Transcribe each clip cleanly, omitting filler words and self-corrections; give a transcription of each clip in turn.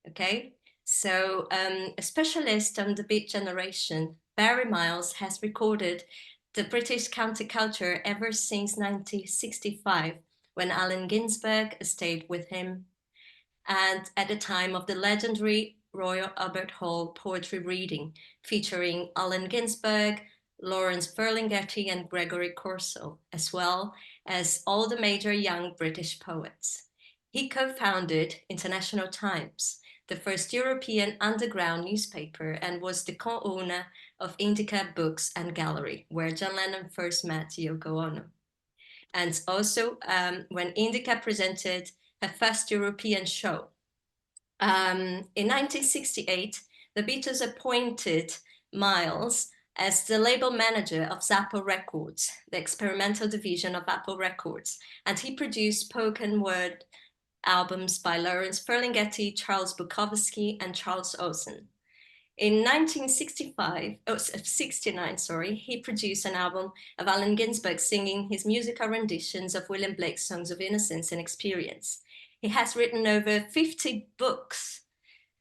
okay? So a specialist on the Beat generation, Barry Miles, has recorded the British counterculture ever since 1965, when Allen Ginsberg stayed with him, and at the time of the legendary Royal Albert Hall poetry reading, featuring Allen Ginsberg, Lawrence Ferlinghetti, and Gregory Corso, as well as all the major young British poets. He co-founded International Times, the first European underground newspaper, and was the co-owner of Indica Books and Gallery, where John Lennon first met Yoko Ono. And also when Indica presented her first European show. In 1968, the Beatles appointed Miles as the label manager of Zapple Records, the experimental division of Apple Records, and he produced spoken word albums by Lawrence Ferlinghetti, Charles Bukowski, and Charles Ozen. In 1969, he produced an album of Allen Ginsberg singing his musical renditions of William Blake's songs of Innocence and Experience. He has written over 50 books,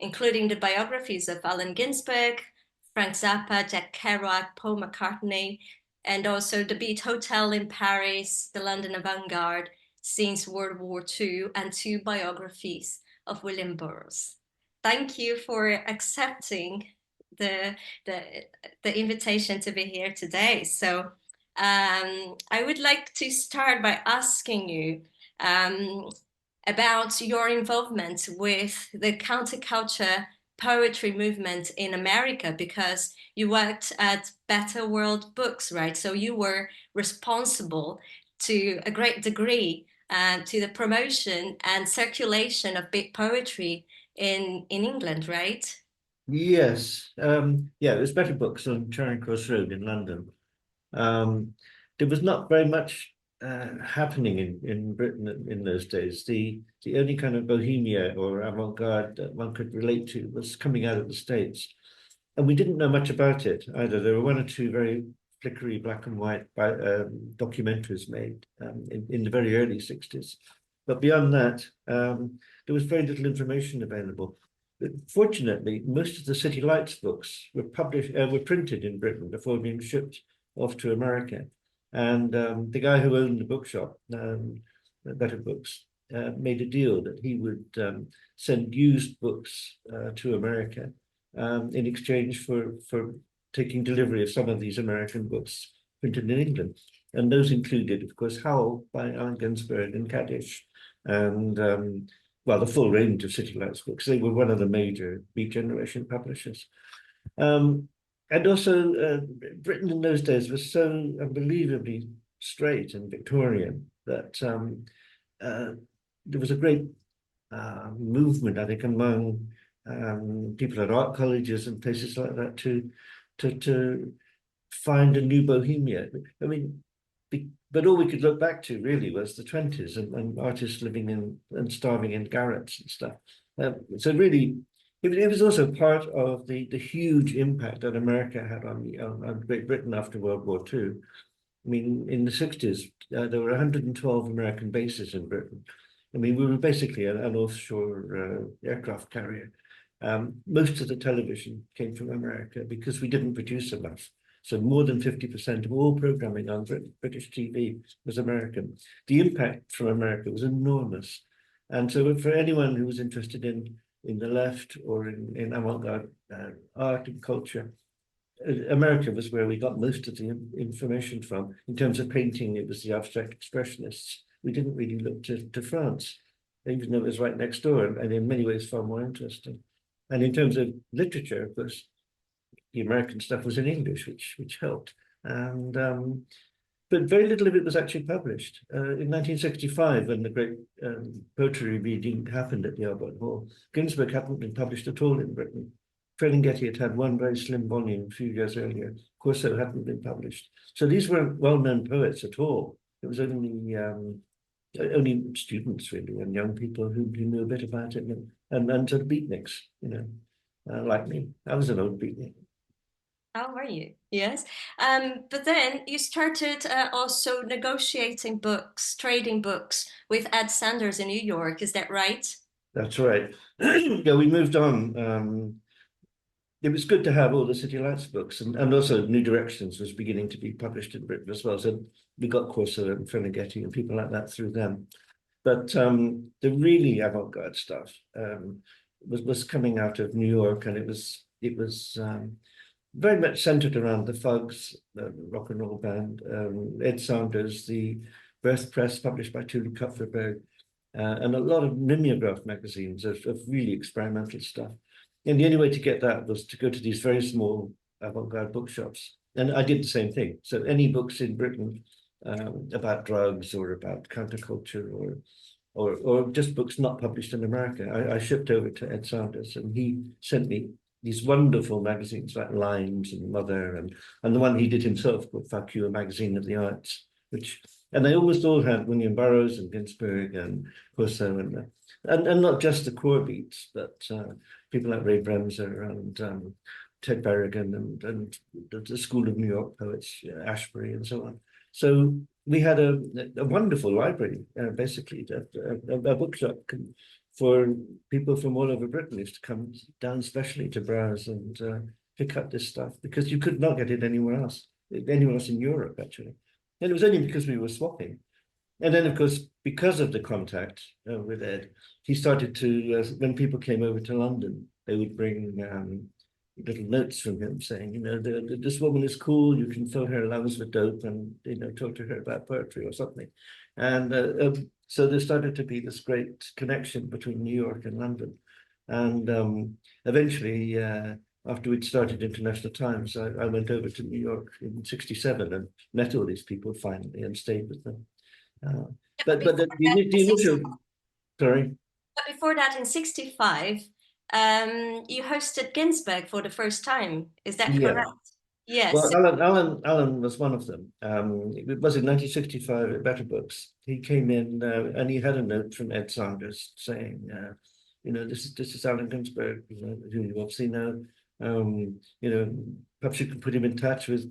including the biographies of Allen Ginsberg, Frank Zappa, Jack Kerouac, Paul McCartney, and also The Beat Hotel in Paris, The London Avant-Garde since World War II, and 2 biographies of William Burroughs. Thank you for accepting the invitation to be here today. So I would like to start by asking you about your involvement with the counterculture poetry movement in America, because you worked at Better World Books, right? So you were responsible to a great degree to the promotion and circulation of big poetry in England, right? Yes. Yeah, there's better books on Charing Cross Road in London. There was not very much happening in Britain in those days. The only kind of bohemia or avant-garde that one could relate to was coming out of the States. And we didn't know much about it either. There were one or two very flickery black and white documentaries made in the very early 60s. But beyond that, there was very little information available. Fortunately, most of the City Lights books were printed in Britain before being shipped off to America. And the guy who owned the bookshop, Better Books, made a deal that he would send used books to America in exchange for taking delivery of some of these American books printed in England. And those included, of course, Howl by Allen Ginsberg and Kaddish, and well, the full range of City Lights books. They were one of the major Beat Generation publishers. And also, Britain in those days was so unbelievably straight and Victorian that there was a great movement, I think, among people at art colleges and places like that to find a new bohemia. I mean, but all we could look back to really was the 20s and artists living in and starving in garrets and stuff. So really, it was also part of the huge impact that America had on Great Britain after World War II. I mean, in the 60s, there were 112 American bases in Britain. I mean, we were basically an offshore aircraft carrier. Most of the television came from America because we didn't produce enough. So more than 50% of all programming on British TV was American. The impact from America was enormous. And so for anyone who was interested in the left or in avant-garde art and culture, America was where we got most of the information from. In terms of painting, it was the abstract expressionists. We didn't really look to France, even though it was right next door and in many ways far more interesting. And in terms of literature, of course, the American stuff was in English, which helped. And but very little of it was actually published. In 1965, when the great poetry reading happened at the Albert Hall, Ginsberg hadn't been published at all in Britain. Ferlinghetti had had one very slim volume a few years earlier. Corso hadn't been published. So these weren't well-known poets at all. It was only students, really, and young people who knew a bit about it, and sort of beatniks, like me. I was an old beatnik. How are you? Yes. But then you started also negotiating books, trading books with Ed Sanders in New York. Is that right? That's right. Yeah, we moved on. It was good to have all the City Lights books, and also New Directions was beginning to be published in Britain as well. So we got Corso and Ferlinghetti and people like that through them. But the really avant-garde stuff was coming out of New York, and it was very much centered around the Fugs, the rock and roll band, Ed Sanders, the Birth Press, published by Tulu Kupferberg, and a lot of mimeograph magazines of really experimental stuff. And the only way to get that was to go to these very small avant-garde bookshops. And I did the same thing. So any books in Britain about drugs or about counterculture or just books not published in America, I shipped over to Ed Sanders, and he sent me these wonderful magazines like Lines and Mother, and the one he did himself called Fuck You, a magazine of the arts, and they almost all had William Burroughs and Ginsberg and Corso and not just the core beats, but people like Ray Bremser and Ted Berrigan and the School of New York poets, Ashbery and so on. So we had a wonderful library, basically, a bookshop for people from all over Britain used to come down specially to browse and pick up this stuff, because you could not get it anywhere else in Europe, actually. And it was only because we were swapping. And then, of course, because of the contact with Ed, he started to, when people came over to London, they would bring little notes from him saying, you know, this woman is cool, you can fill her lungs with dope and, you know, talk to her about poetry or something. And so there started to be this great connection between New York and London. And eventually, after we'd started International Times, I went over to New York in '67 and met all these people finally and stayed with them. But the initial, sorry. But before that, in '65, you hosted Ginsberg for the first time. Is that Yeah. correct? Yes. Well, Allen was one of them. It was in 1965 at Better Books. He came in and he had a note from Ed Sanders saying, you know, this is Allen Ginsberg, you know, who you obviously know. You know, perhaps you could put him in touch with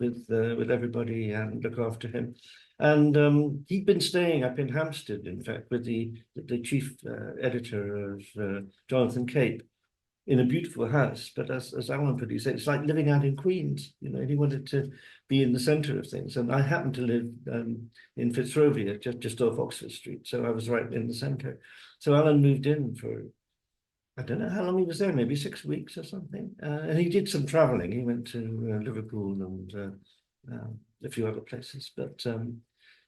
everybody and look after him. And he'd been staying up in Hampstead, in fact, with the chief editor of Jonathan Cape, in a beautiful house. But as Alan put it, it's like living out in Queens. You know, he wanted to be in the centre of things. And I happened to live in Fitzrovia, just off Oxford Street. So I was right in the centre. So Alan moved in for, I don't know how long he was there, maybe 6 weeks or something. And he did some travelling. He went to Liverpool and a few other places. But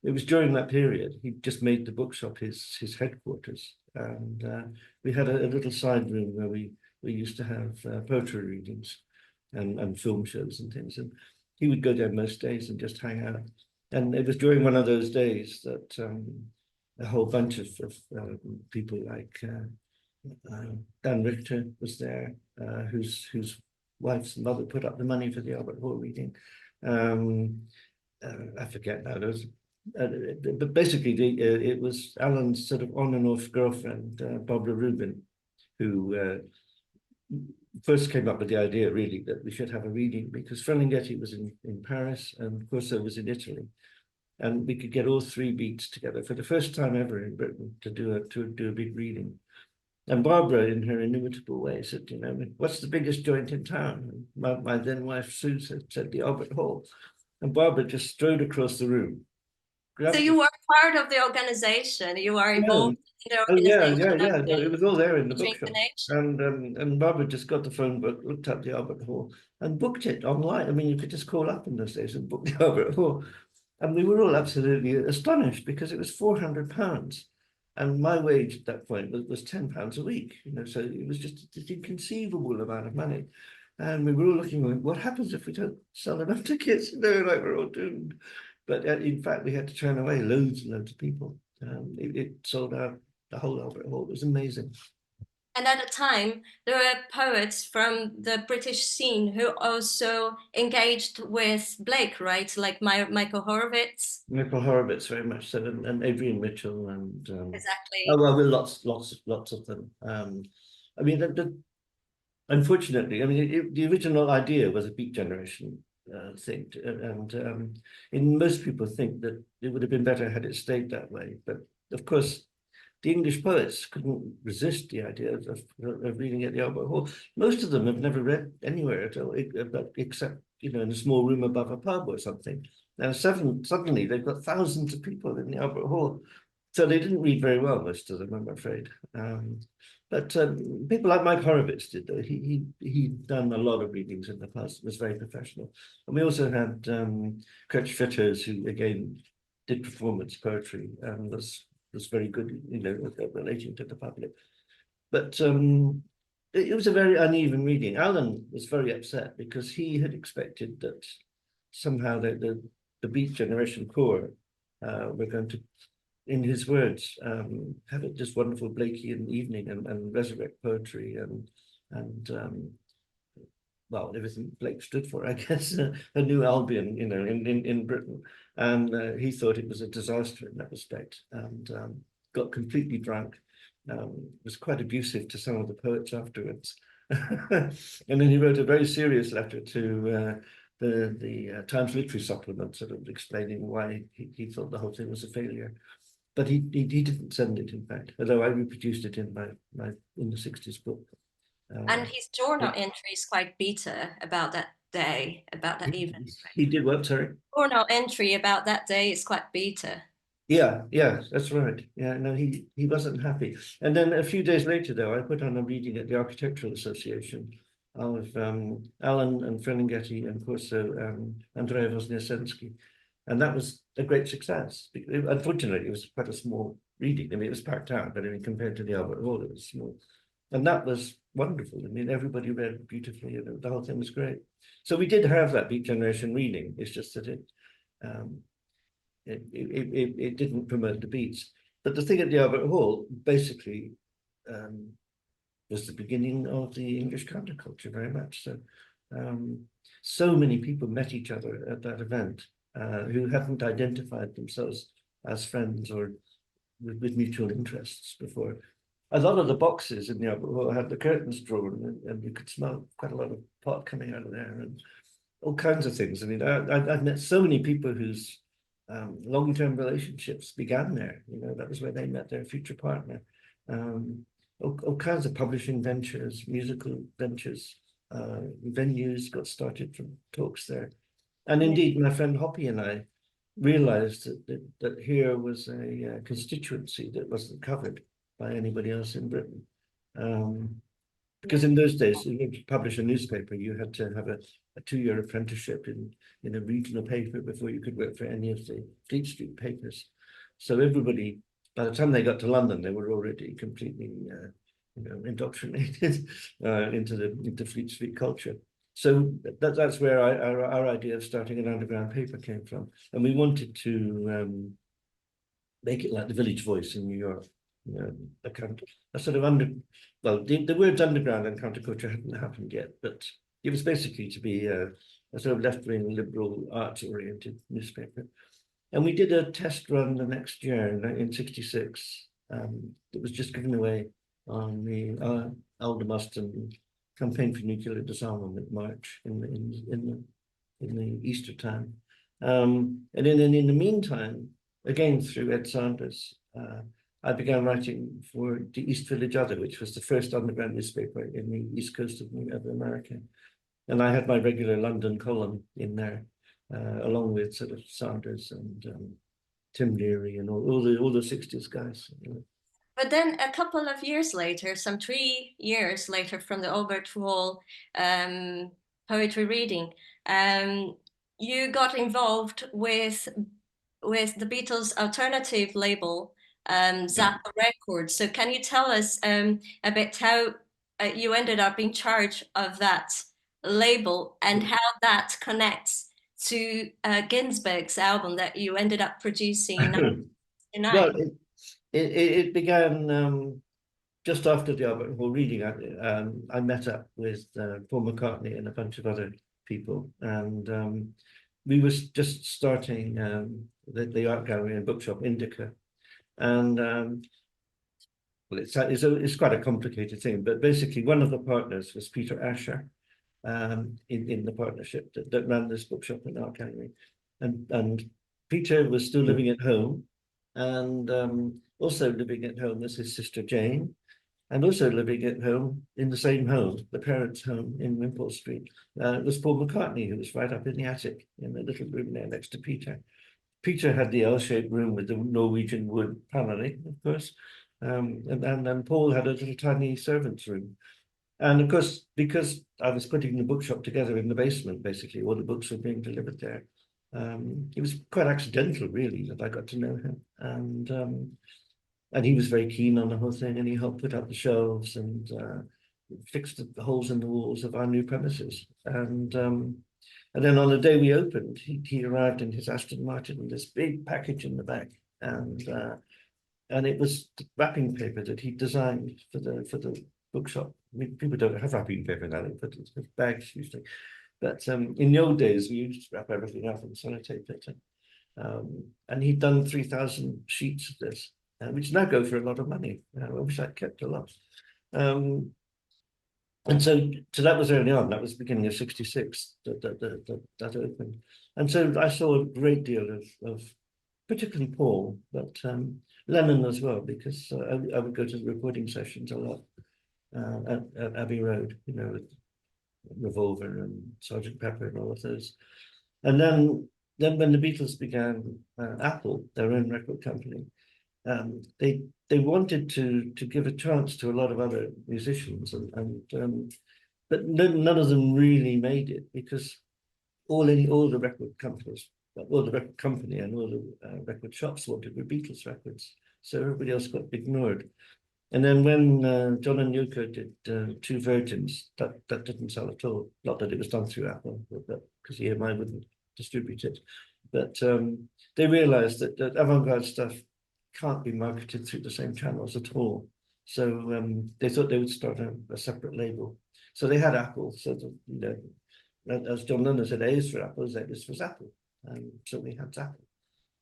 it was during that period, he just made the bookshop his headquarters. And we had a little side room where we used to have poetry readings and film shows and things. And he would go there most days and just hang out. And it was during one of those days that a whole bunch of people like Dan Richter was there, whose wife's mother put up the money for the Albert Hall reading. I forget now. But basically, it was Alan's sort of on and off girlfriend, Barbara Rubin, who first came up with the idea, really, that we should have a reading, because Ferlinghetti was in Paris and Corso was in Italy. And we could get all three beats together for the first time ever in Britain to do a big reading. And Barbara, in her inimitable way, said, you know, what's the biggest joint in town? And my then wife, Sue, said the Albert Hall. And Barbara just strode across the room. So you were part of the organization. You are involved in the Oh yeah, organization. yeah. No, it was all there in the Poetry bookshop. Incarnation. And Barbara just got the phone book, looked up the Albert Hall, and booked it online. I mean, you could just call up in those days and book the Albert Hall. And we were all absolutely astonished because it was £400. And my wage at that point was £10 a week, you know, so it was just this inconceivable amount of money. And we were all looking, what happens if we don't sell enough tickets? You know, like we're all doomed. But in fact, we had to turn away loads and loads of people. It sold out the whole Albert Hall. It was amazing. And at the time, there were poets from the British scene who also engaged with Blake, right? Like Michael Horowitz. Michael Horowitz, very much so, and Adrian Mitchell, and Exactly. oh well, lots of them. I mean, unfortunately, I mean, the original idea was a Beat Generation thing, and most people think that it would have been better had it stayed that way. But of course, the English poets couldn't resist the idea of reading at the Albert Hall. Most of them have never read anywhere at all, except, you know, in a small room above a pub or something. Now, suddenly they've got thousands of people in the Albert Hall. So they didn't read very well, most of them, I'm afraid. But people like Mike Horowitz did, though. He'd done a lot of readings in the past, was very professional. And we also had Kurt Schwitters, who, again, did performance poetry and was very good, you know, at relating to the public. But it was a very uneven reading. Alan was very upset because he had expected that somehow the Beat Generation core were going to, in his words, have it just wonderful Blakean evening and resurrect poetry and well, everything Blake stood for, I guess, a new Albion, you know, in Britain. And he thought it was a disaster in that respect, and got completely drunk. Was quite abusive to some of the poets afterwards. And then he wrote a very serious letter to the Times Literary Supplement, sort of explaining why he thought the whole thing was a failure. But he didn't send it, in fact, although I reproduced it in my in the 60s book. And his journal entry is quite bitter about that day, about that event. He did what, sorry? Journal entry about that day is quite bitter. Yeah, that's right. Yeah, no, he wasn't happy. And then a few days later, though, I put on a reading at the Architectural Association of Allen and Ferlinghetti and also Andrea Wozniacki. And that was a great success. Unfortunately, it was quite a small reading. I mean, it was packed out, but I mean, compared to the Albert Hall, it was small. And that was wonderful. I mean, everybody read beautifully, and the whole thing was great. So we did have that Beat Generation reading. It's just that it didn't promote the Beats. But the thing at the Albert Hall basically was the beginning of the English counterculture, very much so. So many people met each other at that event who hadn't identified themselves as friends or with mutual interests before. A lot of the boxes in the Albert Hall had the curtains drawn, and you could smell quite a lot of pot coming out of there, and all kinds of things. I mean, I've met so many people whose long-term relationships began there. You know, that was where they met their future partner. All kinds of publishing ventures, musical ventures, venues got started from talks there. And indeed, my friend Hoppy and I realized that here was a constituency that wasn't covered by anybody else in Britain. Because in those days, to publish a newspaper, you had to have a 2-year apprenticeship in a regional paper before you could work for any of the Fleet Street papers. So everybody, by the time they got to London, they were already completely indoctrinated into Fleet Street culture. So that's where our idea of starting an underground paper came from. And we wanted to make it like the Village Voice in New York. You know, a sort of the words underground and counterculture hadn't happened yet, but it was basically to be a sort of left-wing liberal arts-oriented newspaper. And we did a test run the next year in '66. It was just given away on the Aldermaston Campaign for Nuclear Disarmament March in the Easter time. And then in the meantime, again through Ed Sanders, I began writing for the East Village Other, which was the first underground newspaper in the east coast of America. And I had my regular London column in there, along with sort of Sanders and Tim Leary and all the 60s guys. You know. But then a couple of years later, some 3 years later from the Albert Hall poetry reading, you got involved with the Beatles' alternative label, Zapple Records. So can you tell us a bit how you ended up in charge of that label and how that connects to Ginsberg's album that you ended up producing in 1969? Well, it began just after the Albert Hall reading. I met up with Paul McCartney and a bunch of other people, and we were just starting the art gallery and bookshop Indica. And well, it's quite a complicated thing, but basically one of the partners was Peter Asher in the partnership that ran this bookshop and art gallery. And Peter was still living at home, and also living at home as his sister Jane, and also living at home in the same home, the parents' home in Wimpole Street, was Paul McCartney, who was right up in the attic in the little room there next to Peter. Peter had the L-shaped room with the Norwegian wood paneling, of course, and Paul had a little tiny servant's room. And of course, because I was putting the bookshop together in the basement, basically, all the books were being delivered there. It was quite accidental, really, that I got to know him. And he was very keen on the whole thing, and he helped put up the shelves and fixed the holes in the walls of our new premises. And then on the day we opened, he arrived in his Aston Martin with this big package in the back, and it was wrapping paper that he designed for the bookshop. I mean, people don't have wrapping paper now; they put it in bags usually. But in the old days, we used to wrap everything up in sellotape it. And he'd done 3,000 sheets of this, which now go for a lot of money. I wish I'd kept a lot. And so that was early on. That was the beginning of '66 that opened. And so I saw a great deal of particularly Paul, but Lennon as well, because I would go to the recording sessions a lot at Abbey Road, you know, with Revolver and Sergeant Pepper and all of those. And then when the Beatles began Apple, their own record company, they wanted to give a chance to a lot of other musicians, but none of them really made it, because all the record companies, all the record company and all the record shops wanted were Beatles records, so everybody else got ignored. And then when John and Yoko did Two Virgins, that didn't sell at all. Not that it was done through Apple, but because EMI wouldn't distribute it. But they realized that avant-garde stuff can't be marketed through the same channels at all. So they thought they would start a separate label. So they had Apple. So that, you know, as John Lennon said, A is for Apple, Z is for Zapple. And so we had Zapple.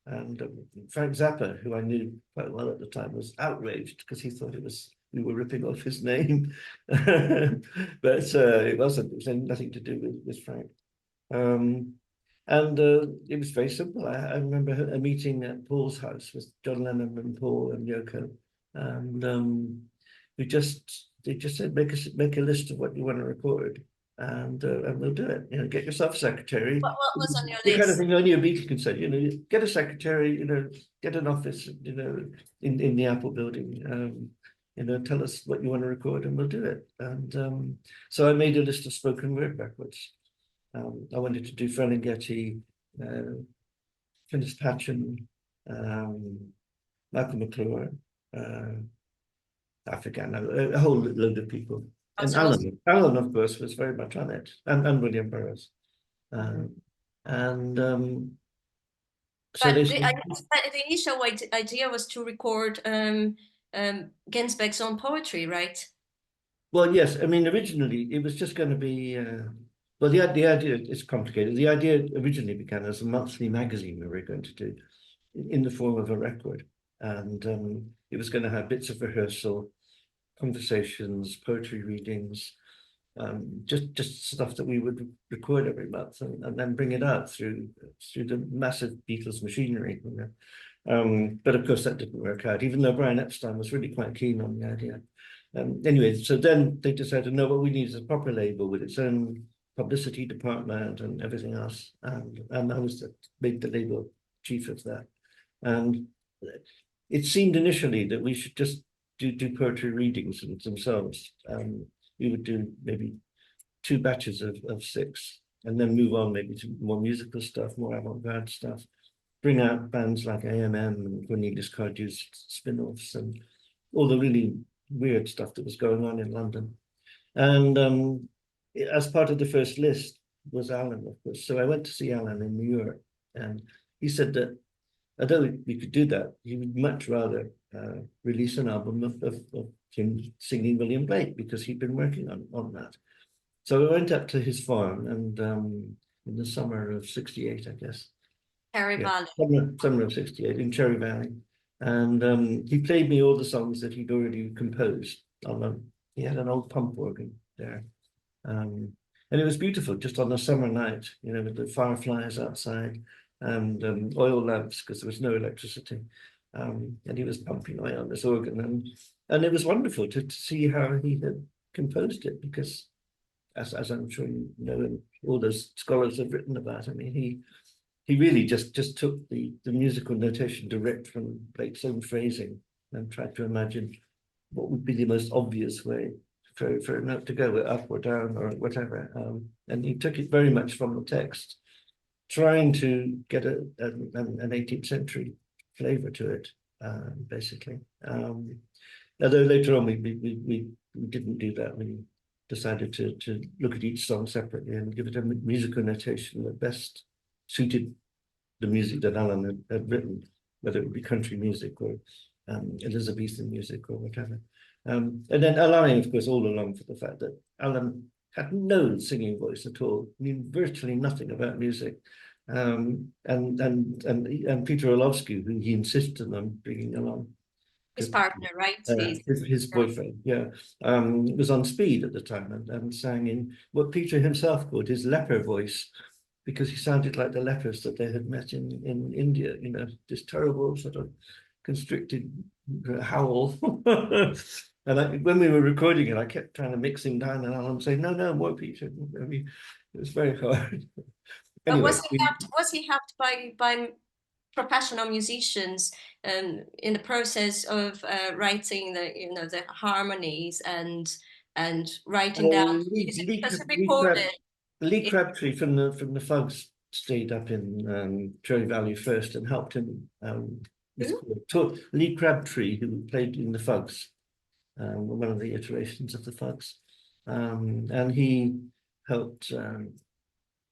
And Frank Zappa, who I knew quite well at the time, was outraged because he thought we were ripping off his name. But it wasn't. It was nothing to do with Frank. And it was very simple. I remember a meeting at Paul's house with John Lennon and Paul and Yoko, and they just said, make a list of what you want to record, and we'll do it. You know, get yourself a secretary. What was on your The kind of list? thing only a Beatle can say. You know, get a secretary. You know, get an office. You know, in the Apple building. You know, tell us what you want to record, and we'll do it. And so I made a list of spoken word records. I wanted to do Ferlinghetti, Finis Patchen, Malcolm McClure, African, a whole load of people. And Alan, of course, was very much on it, and William Burroughs. So the initial idea was to record Ginsberg's own poetry, right? Well, yes. I mean, originally it was just going to be. Well, the idea is complicated. The idea originally began as a monthly magazine we were going to do in the form of a record, and it was going to have bits of rehearsal, conversations, poetry readings, just stuff that we would record every month and then bring it out through the massive Beatles machinery. You know? But of course that didn't work out, even though Brian Epstein was really quite keen on the idea. Anyway, so then they decided, no, what we need is a proper label with its own publicity department and everything else. And I was made the label chief of that. And it seemed initially that we should just do poetry readings themselves. We would do maybe 2 batches of 6 and then move on maybe to more musical stuff, more avant-garde stuff, bring out bands like AMM and Cornelius Cardew's spin-offs and all the really weird stuff that was going on in London. And as part of the first list was Alan, of course. So I went to see Alan in New York, and he said that although we could do that, he would much rather release an album of him singing William Blake, because he'd been working on that. So I went up to his farm, and in the summer of '68, I guess. Cherry Valley. Summer of '68 in Cherry Valley. And he played me all the songs that he'd already composed. He had an old pump organ there. And it was beautiful, just on a summer night, you know, with the fireflies outside and oil lamps, because there was no electricity. and he was pumping away on this organ, and it was wonderful to see how he had composed it, because as I'm sure you know, and all those scholars have written about, I mean, he really just took the musical notation direct from Blake's own phrasing and tried to imagine what would be the most obvious way for a note to go, up or down or whatever. And he took it very much from the text, trying to get an 18th century flavor to it, basically. Although later on we didn't do that. We decided to look at each song separately and give it a musical notation that best suited the music that Alan had written, whether it would be country music or Elizabethan music or whatever. And then allowing, of course, all along for the fact that Alan had no singing voice at all, knew virtually nothing about music. And Peter Orlovsky, who he insisted on bringing along. His partner, right? His boyfriend, yeah, was on speed at the time and sang in what Peter himself called his leper voice, because he sounded like the lepers that they had met in India, you know, this terrible sort of constricted howl. And when we were recording it, I kept trying to mix him down, and Alan saying, no, more Peter. I mean, it was very hard. Anyway, was he helped by professional musicians in the process of writing the harmonies and writing down music, because he recorded Lee Crabtree from the Fugs stayed up in Cherry Valley first and helped him. Lee Crabtree, who played in the Fugs, one of the iterations of the Fugs, and he helped.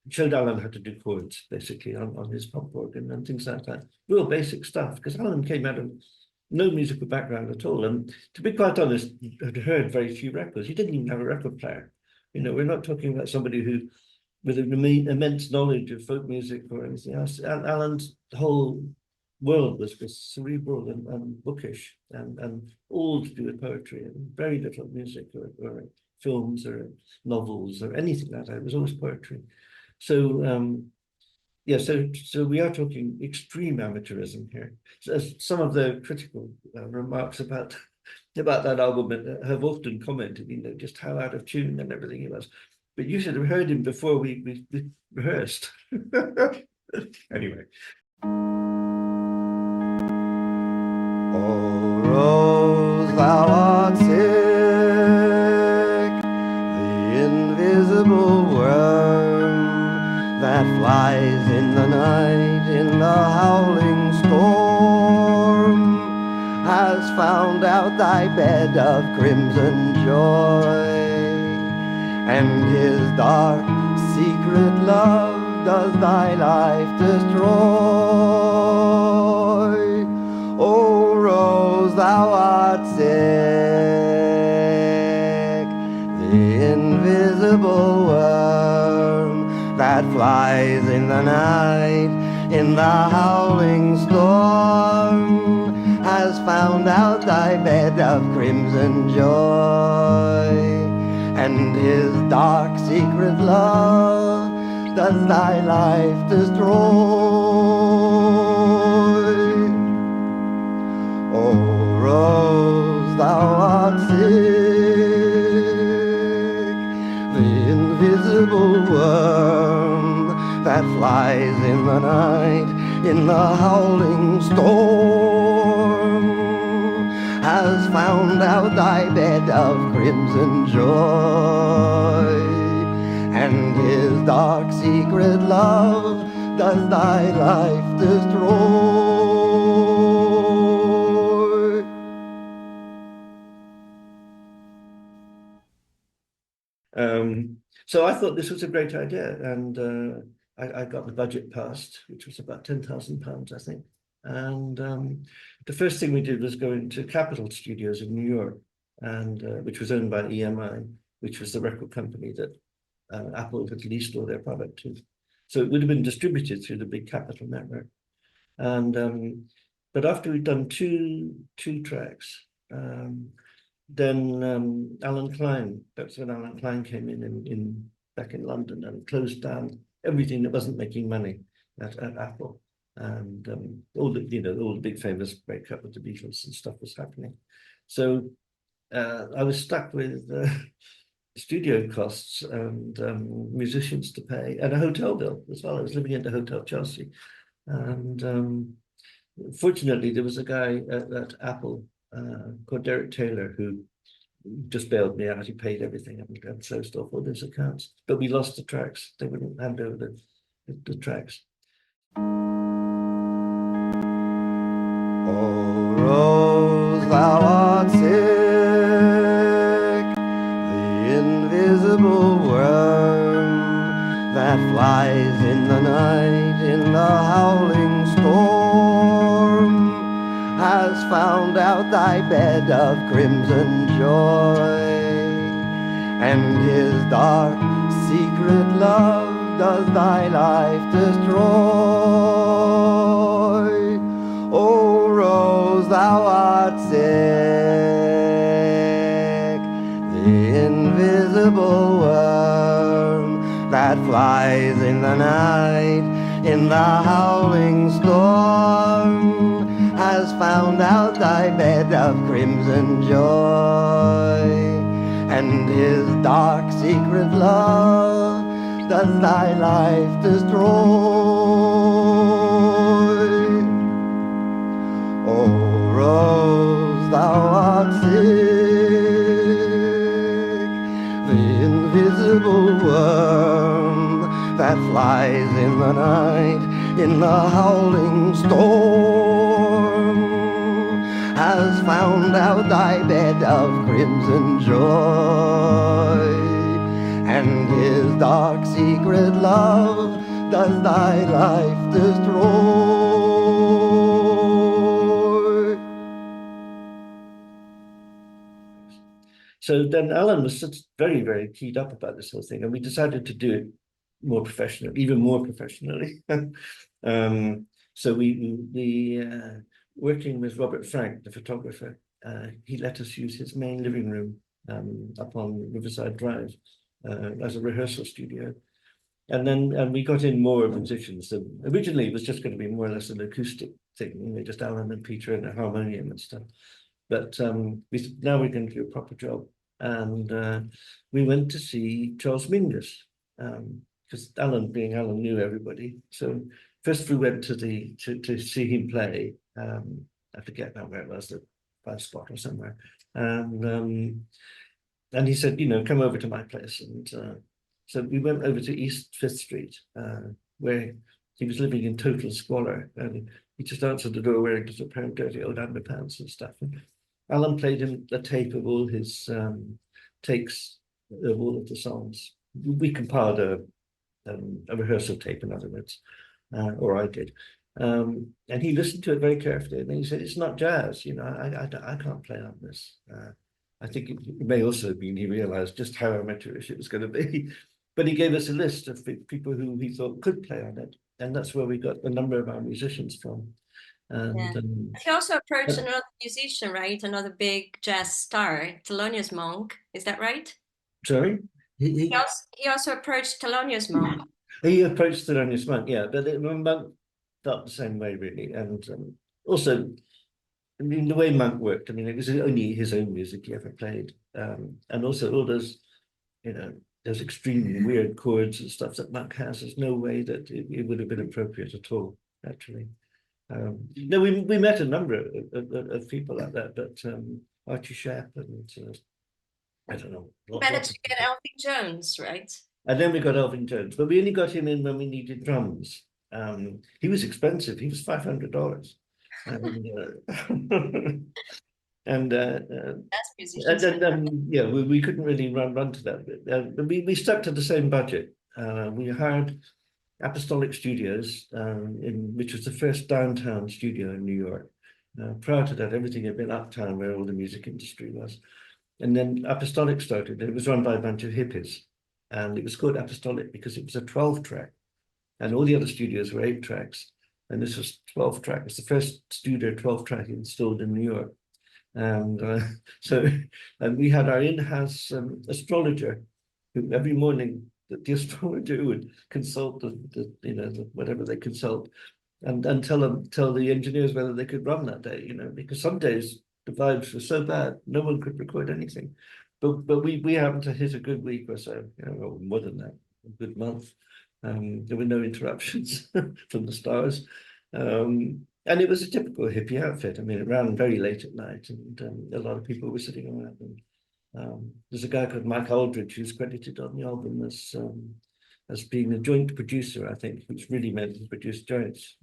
Showed Alan how to do chords, basically, on his pump organ and things like that. Real basic stuff, because Alan came out of no musical background at all. And to be quite honest, had heard very few records. He didn't even have a record player. You know, we're not talking about somebody who, with an immense knowledge of folk music or anything else. Alan's whole world was cerebral and bookish and all to do with poetry, and very little music or films or novels or anything like that. It was always poetry. So yeah, so we are talking extreme amateurism here. So some of the critical remarks about that album have often commented, you know, just how out of tune and everything he was. But you should have heard him before we rehearsed. Anyway. Oh, Rose, thou art sick, the invisible worm that flies in the night in the howling storm has found out thy bed of crimson joy, and his dark secret love does thy life destroy. Oh, Rose, thou art sick, the invisible worm that flies in the night in the howling storm has found out thy bed of crimson joy, and his dark secret love does thy life destroy. Oh, Rose, thou art sick, the invisible worm that flies in the night in the howling storm has found out thy bed of crimson joy, and his dark secret love does thy life destroy. So I thought this was a great idea, and I got the budget passed, which was about £10,000, I think. And the first thing we did was go into Capitol Studios in New York, and which was owned by EMI, which was the record company that Apple had leased all their product to. So it would have been distributed through the big Capitol network. And but after we'd done two tracks, then Alan Klein, that's when Alan Klein came in back in London and closed down everything that wasn't making money at Apple. and all the big famous breakup with the Beatles and stuff was happening. So I was stuck with studio costs and musicians to pay, and a hotel bill as well. I was living in the Hotel Chelsea, and fortunately there was a guy at Apple called Derek Taylor who just bailed me out. He paid everything and closed off all those accounts, but we lost the tracks. They wouldn't hand over the tracks. Oh, Rose, thou art sick, the invisible worm that flies in the night in the howling storm has found out thy bed of crimson joy, and his dark secret love does thy life destroy. Oh, Rose, thou art sick, the invisible worm that flies in the night in the howling storm has found out thy bed of crimson joy, and his dark secret love does thy life destroy. Oh, Rose, thou art sick, the invisible worm that flies in the night in the howling storm has found out thy bed of crimson joy, and his dark secret love does thy life destroy. So then Alan was very, very keyed up about this whole thing, and we decided to do it more professionally, even more professionally. So we working with Robert Frank, the photographer, he let us use his main living room up on Riverside Drive as a rehearsal studio. And we got in more musicians. So originally it was just going to be more or less an acoustic thing, just Alan and Peter and a harmonium and stuff. But now we're going to do a proper job. And we went to see Charles Mingus, because Alan knew everybody. So first we went to see him play. I forget now where it was, the Five Spot or somewhere. And he said, come over to my place. And so we went over to East Fifth Street, where he was living in total squalor. And he just answered the door wearing just a pair of dirty old underpants and stuff. And Alan played him a tape of all his takes of all of the songs. We compiled a rehearsal tape, in other words, or I did. And he listened to it very carefully, and he said, "It's not jazz, I can't play on this." I think it may also have been he realized just how amateurish it was going to be. But he gave us a list of people who he thought could play on it, and that's where we got a number of our musicians from. And he also approached another musician, right? Another big jazz star, Thelonious Monk. Is that right? Sorry? He also approached Thelonious Monk. He approached Thelonious Monk, yeah, but Monk felt the same way, really. And also, I mean, the way Monk worked, I mean, it was only his own music he ever played. And also all those, those extremely weird chords and stuff that Monk has, there's no way that it would have been appropriate at all, actually. No, we met a number of people like that, but Archie Shepp and I don't know. You managed to get Elvin Jones, right? And then we got Elvin Jones, but we only got him in when we needed drums. He was expensive. He was $500. And that's musicians. Yeah, we couldn't really run to that bit. But we stuck to the same budget. We hired Apostolic Studios, which was the first downtown studio in New York. Prior to that, everything had been uptown where all the music industry was. And then Apostolic started. It was run by a bunch of hippies. And it was called Apostolic because it was a 12-track. And all the other studios were 8 tracks. And this was 12 track. It's the first studio 12-track installed in New York. And and we had our in-house astrologer who every morning the astrologer would consult the whatever they consult, and tell the engineers whether they could run that day, because some days the vibes were so bad, no one could record anything. But we happened to hit a good week or so, or more than that, a good month. There were no interruptions from the stars. And it was a typical hippie outfit. I mean, it ran very late at night, and a lot of people were sitting around. And there's a guy called Mike Aldridge who's credited on the album as being a joint producer, I think, which really meant he produced joints,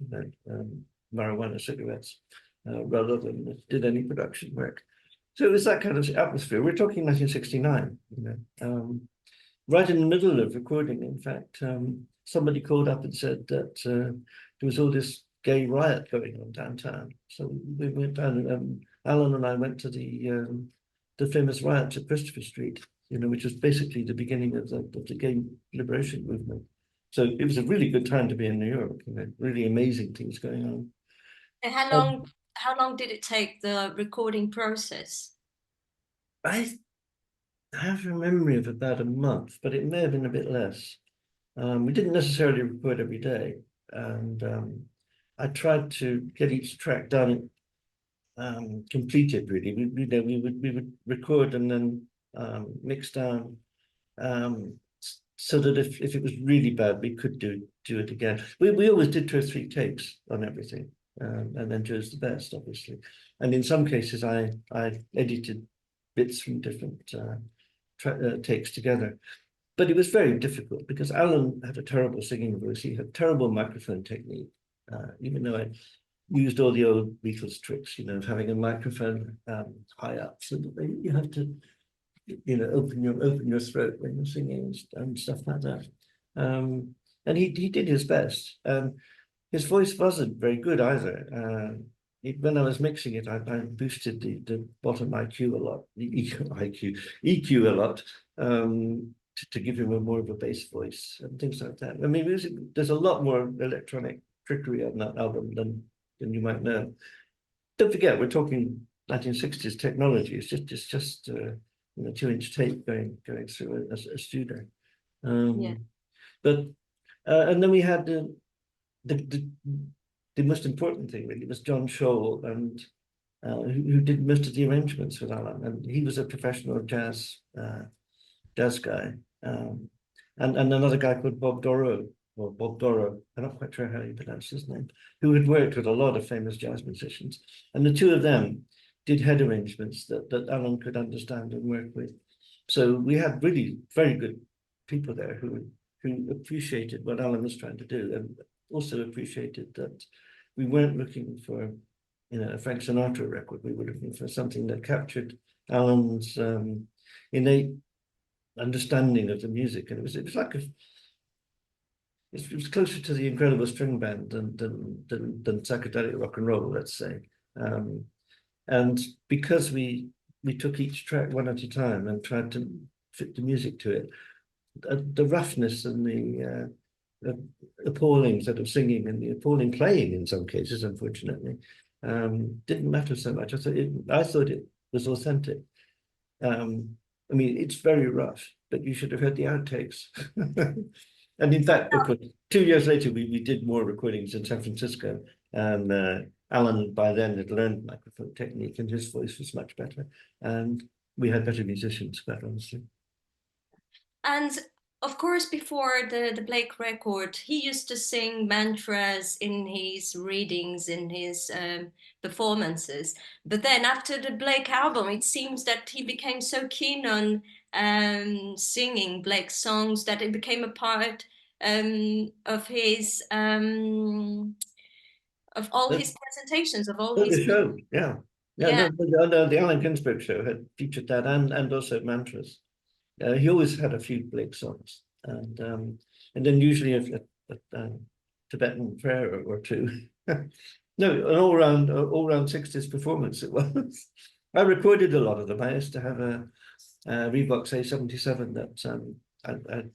marijuana cigarettes, rather than did any production work. So it was that kind of atmosphere. We're talking 1969, right in the middle of recording. In fact, somebody called up and said that there was all this gay riot going on downtown. So we went down, and Alan and I went to the famous riots at Christopher Street, which was basically the beginning of the gay liberation movement. So it was a really good time to be in New York. Really amazing things going on. And how long did it take, the recording process? I have a memory of about a month, but it may have been a bit less. We didn't necessarily record every day, and I tried to get each track done, completed. Really, we would record and then mix down, so that if it was really bad, we could do it again. We always did 2 or 3 takes on everything, and then chose the best, obviously. And in some cases, I edited bits from different takes together. But it was very difficult because Alan had a terrible singing voice. He had terrible microphone technique, even though I used all the old Beatles tricks, of having a microphone high up, so that you have to, open your throat when you're singing and stuff like that. And he did his best. His voice wasn't very good either. When I was mixing it, I boosted the bottom IQ a lot, the EQ a lot, to give him more of a bass voice and things like that. I mean, there's a lot more electronic trickery on that album than you might know. Don't forget, we're talking 1960s technology. It's just 2-inch tape going through a studio. But and then we had the most important thing really was John Scholl, and who did most of the arrangements with Alan, and he was a professional jazz guy, and another guy called Bob Doro, I'm not quite sure how you pronounce his name, who had worked with a lot of famous jazz musicians, and the two of them did head arrangements that Alan could understand and work with. So we had really very good people there who appreciated what Alan was trying to do, and also appreciated that we weren't looking for, a Frank Sinatra record. We were looking for something that captured Alan's innate understanding of the music, and it was like it was closer to the Incredible String Band than psychedelic rock and roll, let's say. And because we took each track one at a time and tried to fit the music to it, the roughness and the appalling sort of singing and the appalling playing in some cases, unfortunately, didn't matter so much. I thought it was authentic. I mean, it's very rough, but you should have heard the outtakes. And in fact, of course, 2 years later, we did more recordings in San Francisco, and Alan by then had learned microphone technique, and his voice was much better, and we had better musicians, quite honestly. And of course, before the Blake record, he used to sing mantras in his readings, in his performances. But then after the Blake album, it seems that he became so keen on singing Blake songs that it became a part of his of all his presentations, of all his the show, yeah. The Allen Ginsberg show had featured that, and also mantras. He always had a few Blake songs, and then usually a Tibetan prayer or two. No, an all-round 60s performance it was. I recorded a lot of them. I used to have a Revox A77 that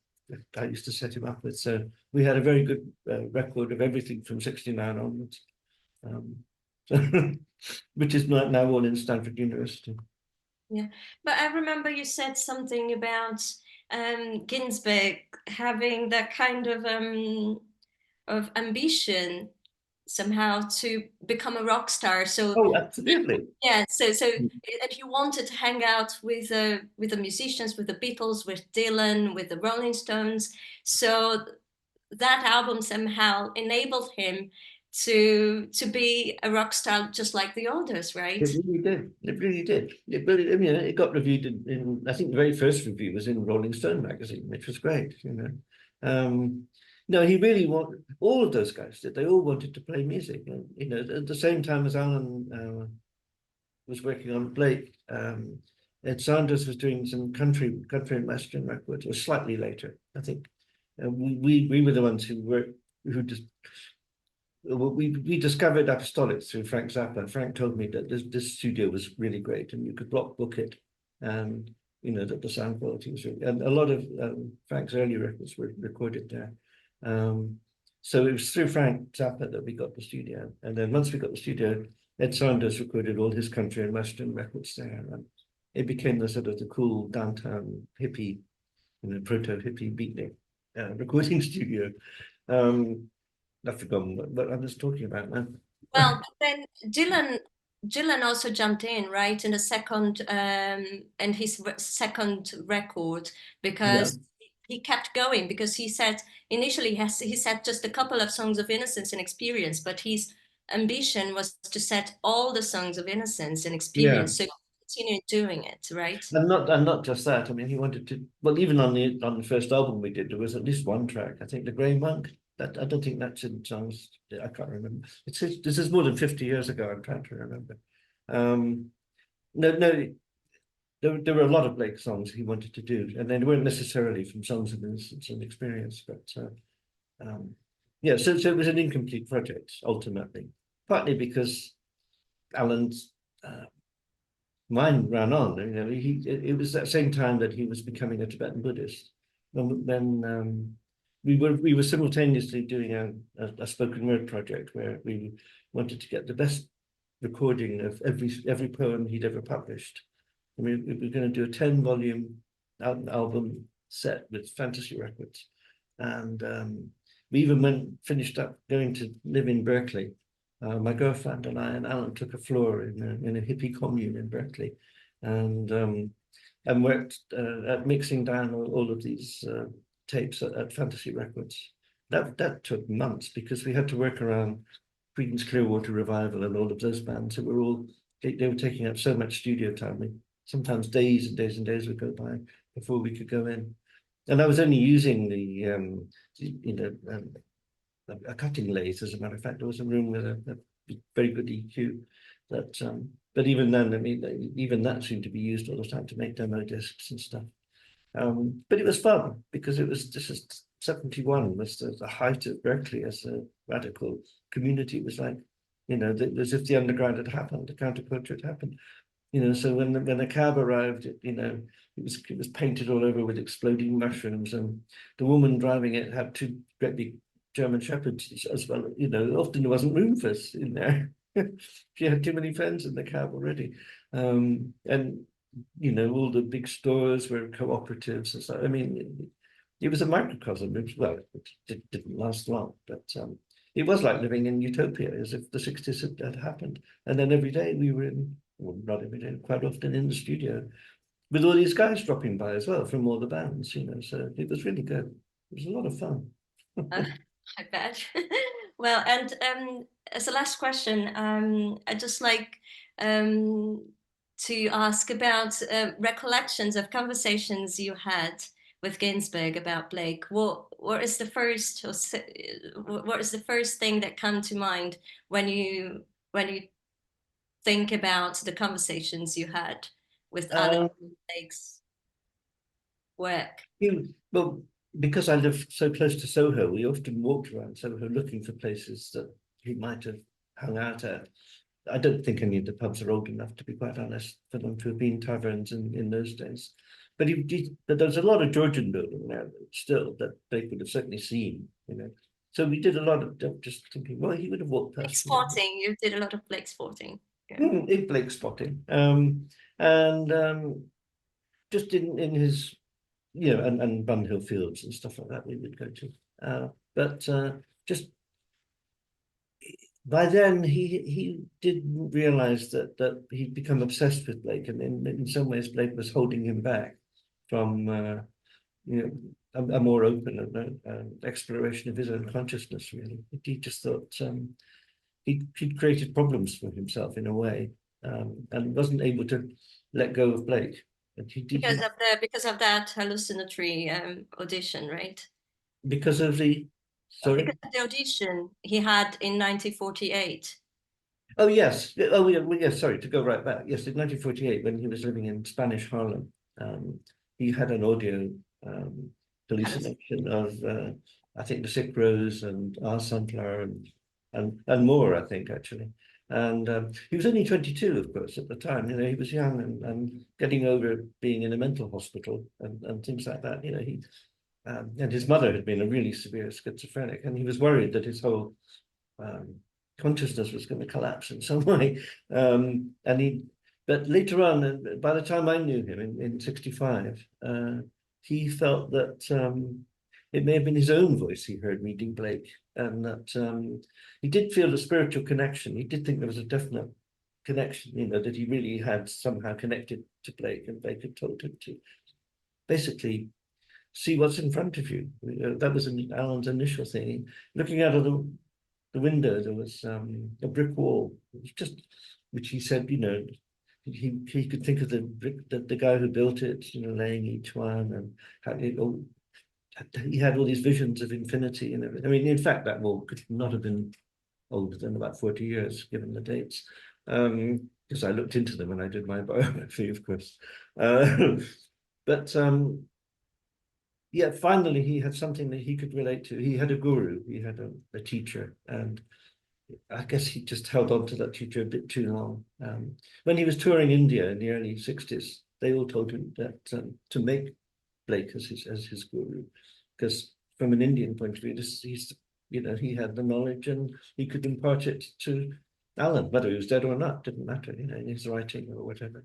I used to set him up with. So we had a very good record of everything from 69 onwards, which is now all in Stanford University. Yeah, but I remember you said something about Ginsberg having that kind of ambition somehow to become a rock star. So Oh, absolutely. yeah, and he wanted to hang out with the musicians, with the Beatles, with Dylan, with the Rolling Stones. So that album somehow enabled him to be a rock star just like the others, right? It really did. It really did. It really, I mean, it got reviewed I think the very first review was in Rolling Stone magazine, which was great, you know. No, he really wanted, all of those guys did. They all wanted to play music. And, you know, at the same time as Alan was working on Blake, Ed Sanders was doing some country and western records. It was slightly later, I think. We were the ones who just we discovered Apostolic through Frank Zappa. Frank told me that this studio was really great and you could book it, and you know that the sound quality was really, and a lot of Frank's early records were recorded there. So it was through Frank Zappa that we got the studio, and then once we got the studio, Ed Sanders recorded all his country and western records there, and it became the sort of the cool downtown hippie, you know, proto hippie beatnik recording studio. I've forgotten what I was talking about now. Well, but then Dylan also jumped in, right, in the second and his second record, Yeah, because he kept going, because he said initially he said just a couple of songs of Innocence and Experience, but his ambition was to set all the songs of Innocence and yeah, Experience, so he continued doing it, right? and not just that. I mean, he wanted to. Well, even on the first album we did, there was at least one track. I think the Grey Monk. That I don't think that's in songs. I can't remember. This is more than 50 years ago. I'm trying to remember. No. There were a lot of Blake songs he wanted to do, and they weren't necessarily from songs of Innocence and Experience, but yeah. So it was an incomplete project ultimately, partly because Alan's mind ran on. You know, it was that same time that he was becoming a Tibetan Buddhist. Then we were simultaneously doing a spoken word project where we wanted to get the best recording of every poem he'd ever published. I mean, we were going to do a 10-volume album set with fantasy records, and we even finished up going to live in Berkeley. My girlfriend and I and Alan took a floor in a hippie commune in Berkeley, and worked at mixing down all of these tapes at Fantasy Records. That took months because we had to work around Creedence Clearwater Revival and all of those bands that were all they were taking up so much studio time. Sometimes days and days and days would go by before we could go in. And I was only using a cutting lathe. As a matter of fact, there was a room with a very good EQ. But even then, I mean, even that seemed to be used all the time to make demo discs and stuff. But it was fun because this is 71 was the height of Berkeley as a radical community. It was like, you know, as if the underground had happened, the counterculture had happened. You know, so when the cab arrived, it was painted all over with exploding mushrooms, and the woman driving it had two great big German shepherds as well. You know, often there wasn't room for us in there. She had too many friends in the cab already, and you know, all the big stores were cooperatives and stuff. I mean, it was a microcosm. It didn't last long, but it was like living in utopia, as if the 60s had happened. And then every day we were well, not every day, quite often in the studio with all these guys dropping by as well from all the bands, you know. So it was really good. It was a lot of fun. I bet. Well, and as a last question, I'd just like to ask about recollections of conversations you had with Ginsberg about Blake. What is the first what is the first thing that comes to mind when you think about the conversations you had with Alan Blake's work? Well, because I live so close to Soho, we often walked around Soho looking for places that he might have hung out at. I don't think any of the pubs are old enough, to be quite honest, for them to have been taverns in those days. But there's a lot of Georgian building there still that they could have certainly seen, you know. So we did a lot of just thinking, well, he would have walked Blake past. spotting. You did a lot of Blake spotting. In Blake spotting, and just in his, you know, and Bun Hill Fields and stuff like that we would go to. But just by then he didn't realize that he'd become obsessed with Blake, and in some ways Blake was holding him back from a more open exploration of his own consciousness. Really, he just thought he'd created problems for himself in a way, and wasn't able to let go of Blake. And because of that hallucinatory audition, right? Because of the sorry. Because of the audition he had in 1948. Oh yes, oh yes. Sorry, to go right back. Yes, in 1948, when he was living in Spanish Harlem, he had an audio hallucination of I think the Sick Rose and Our Sunflower and more, I think, actually. And he was only 22, of course, at the time. You know, he was young and getting over being in a mental hospital and things like that. You know, and his mother had been a really severe schizophrenic, and he was worried that his whole consciousness was going to collapse in some way. But later on, by the time I knew him in 65, he felt that it may have been his own voice he heard reading Blake, and that he did feel a spiritual connection. He did think there was a definite connection, you know, that he really had somehow connected to Blake, and Blake had told him to basically see what's in front of you. That was Alan's initial thing. Looking out of the window, there was a brick wall. It was just, which he said, you know, he could think of the brick, the guy who built it, you know, laying each one, and how he had all these visions of infinity and everything. I mean, in fact, that wall could not have been older than about 40 years, given the dates, because I looked into them when I did my biography, of course. But yeah, finally he had something that he could relate to. He had a guru, he had a teacher, and I guess he just held on to that teacher a bit too long. When he was touring India in the early 60s, they all told him that to make Blake as his guru, because from an Indian point of view, he's you know, he had the knowledge and he could impart it to Alan, whether he was dead or not, didn't matter, you know, in his writing or whatever.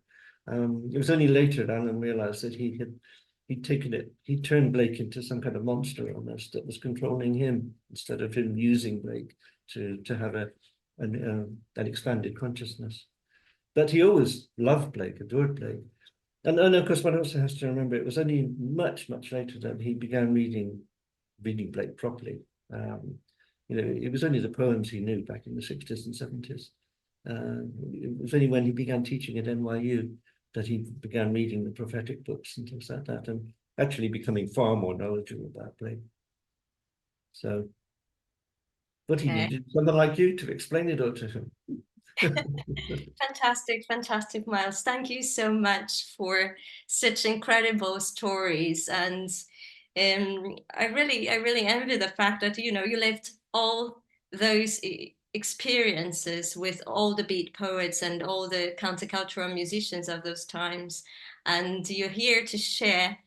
It was only later that Alan realized that he'd taken it, he turned Blake into some kind of monster almost that was controlling him, instead of him using Blake to have an expanded consciousness. But he always loved Blake, adored Blake. And of course, one also has to remember, it was only much, much later that he began reading Blake properly. You know, it was only the poems he knew back in the 60s and 70s. It was only when he began teaching at NYU that he began reading the prophetic books and things like that, and actually becoming far more knowledgeable about Blake. So, but he needed someone like you to explain it all to him. Fantastic, Miles. Thank you so much for such incredible stories. And I really envy the fact that, you know, you lived all those experiences with all the beat poets and all the countercultural musicians of those times. And you're here to share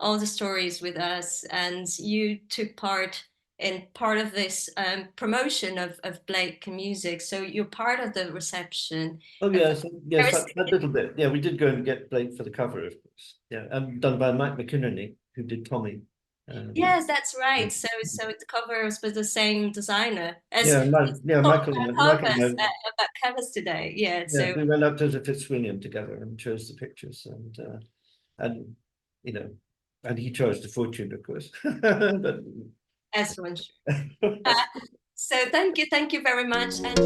all the stories with us. And you took part in part of this promotion of Blake music. So you're part of the reception. Oh yes, yes, a little bit. Yeah, we did go and get Blake for the cover, of course. Yeah, and done by Mike McInerney, who did Tommy. Yes, that's right. So the cover was with the same designer as Michael that covers today. Yeah, so we went up to the Fitzwilliam together and chose the pictures, and you know, and he chose the fortune, of course. But as one should. So thank you very much. And